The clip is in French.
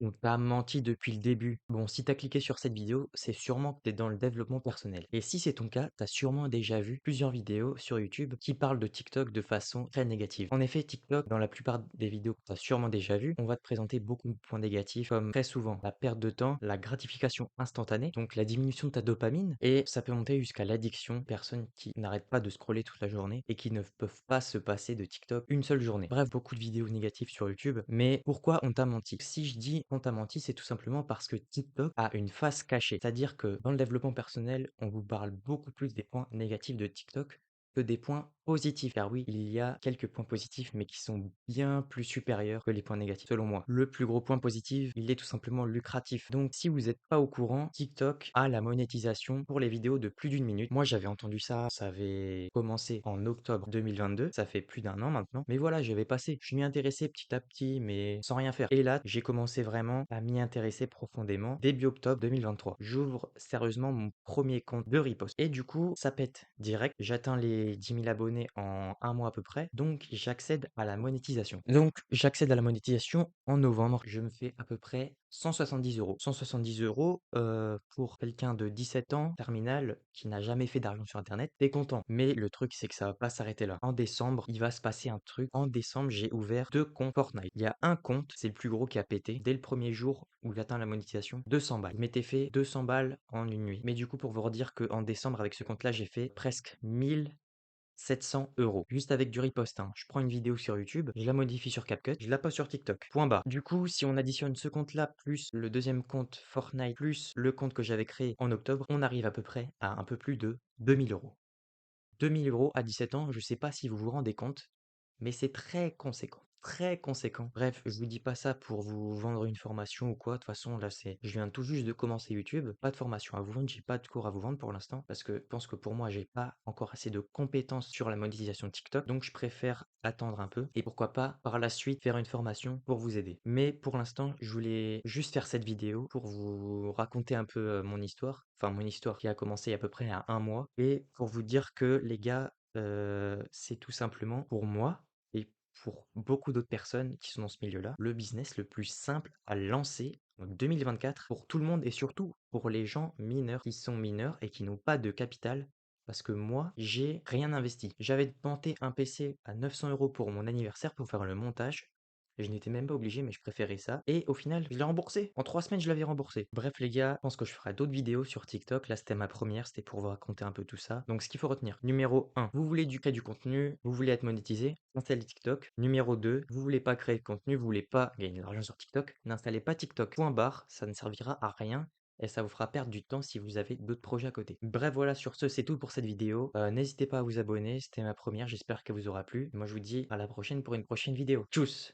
On t'a menti depuis le début. Bon, si t'as cliqué sur cette vidéo, c'est sûrement que t'es dans le développement personnel. Et si c'est ton cas, t'as sûrement déjà vu plusieurs vidéos sur YouTube qui parlent de TikTok de façon très négative. En effet, TikTok, dans la plupart des vidéos que t'as sûrement déjà vues, on va te présenter beaucoup de points négatifs, comme très souvent la perte de temps, la gratification instantanée, donc la diminution de ta dopamine, et ça peut monter jusqu'à l'addiction, personnes qui n'arrêtent pas de scroller toute la journée et qui ne peuvent pas se passer de TikTok une seule journée. Bref, beaucoup de vidéos négatives sur YouTube, mais pourquoi on t'a menti? Si je dis on t'a menti, c'est tout simplement parce que TikTok a une face cachée. C'est-à-dire que dans le développement personnel, on vous parle beaucoup plus des points négatifs de TikTok que des points positifs. Car oui, il y a quelques points positifs, mais qui sont bien plus supérieurs que les points négatifs, selon moi. Le plus gros point positif, il est tout simplement lucratif. Donc, si vous n'êtes pas au courant, TikTok a la monétisation pour les vidéos de plus d'1 minute. Moi, j'avais entendu ça, ça avait commencé en octobre 2022, ça fait plus d'1 an maintenant. Mais voilà, j'avais passé. Je m'y intéressais petit à petit, mais sans rien faire. Et là, j'ai commencé vraiment à m'y intéresser profondément début octobre 2023. J'ouvre sérieusement mon premier compte de riposte. Et du coup, ça pète direct. J'atteins les 10 000 abonnés en un mois à peu près. Donc, j'accède à la monétisation. En novembre. Je me fais à peu près 170 euros. 170 euros pour quelqu'un de 17 ans, terminal, qui n'a jamais fait d'argent sur Internet, t'es content. Mais le truc, c'est que ça va pas s'arrêter là. En décembre, il va se passer un truc. En décembre, j'ai ouvert 2 comptes Fortnite. Il y a un compte, c'est le plus gros qui a pété. Dès le premier jour où il atteint la monétisation, 200 balles. Je m'étais fait 200 balles en une nuit. Mais du coup, pour vous redire qu'en décembre, avec ce compte-là, j'ai fait presque 1 700 euros. Juste avec du riposte, hein. Je prends une vidéo sur YouTube, je la modifie sur CapCut, je la poste sur TikTok. Point barre. Du coup, si on additionne ce compte-là, plus le deuxième compte Fortnite, plus le compte que j'avais créé en octobre, on arrive à peu près à un peu plus de 2000 euros. 2000 euros à 17 ans, je sais pas si vous vous rendez compte, mais c'est très conséquent. Très conséquent. Bref, je vous dis pas ça pour vous vendre une formation ou quoi. De toute façon, là, je viens tout juste de commencer YouTube. Pas de formation à vous vendre, j'ai pas de cours à vous vendre pour l'instant. Parce que je pense que pour moi, j'ai pas encore assez de compétences sur la monétisation de TikTok. Donc, je préfère attendre un peu. Et pourquoi pas, par la suite, faire une formation pour vous aider. Mais pour l'instant, je voulais juste faire cette vidéo pour vous raconter un peu mon histoire. Enfin, mon histoire qui a commencé à peu près à un mois. Et pour vous dire que, les gars, c'est tout simplement pour moi et pour beaucoup d'autres personnes qui sont dans ce milieu-là, le business le plus simple à lancer en 2024 pour tout le monde et surtout pour les gens mineurs qui sont mineurs et qui n'ont pas de capital. Parce que moi, j'ai rien investi. J'avais tenté un PC à 900 euros pour mon anniversaire pour faire le montage. Je n'étais même pas obligé, mais je préférais ça. Et au final, je l'ai remboursé. En 3 semaines, je l'avais remboursé. Bref, les gars, je pense que je ferai d'autres vidéos sur TikTok. Là, c'était ma première, c'était pour vous raconter un peu tout ça. Donc, ce qu'il faut retenir. Numéro 1, vous voulez créer du contenu, vous voulez être monétisé, installez TikTok. Numéro 2, vous voulez pas créer de contenu, vous voulez pas gagner de l'argent sur TikTok, n'installez pas TikTok. Point barre, ça ne servira à rien et ça vous fera perdre du temps si vous avez d'autres projets à côté. Bref, voilà, sur ce, c'est tout pour cette vidéo. N'hésitez pas à vous abonner, c'était ma première, j'espère qu'elle vous aura plu. Et moi, je vous dis à la prochaine pour une prochaine vidéo. Tchuss!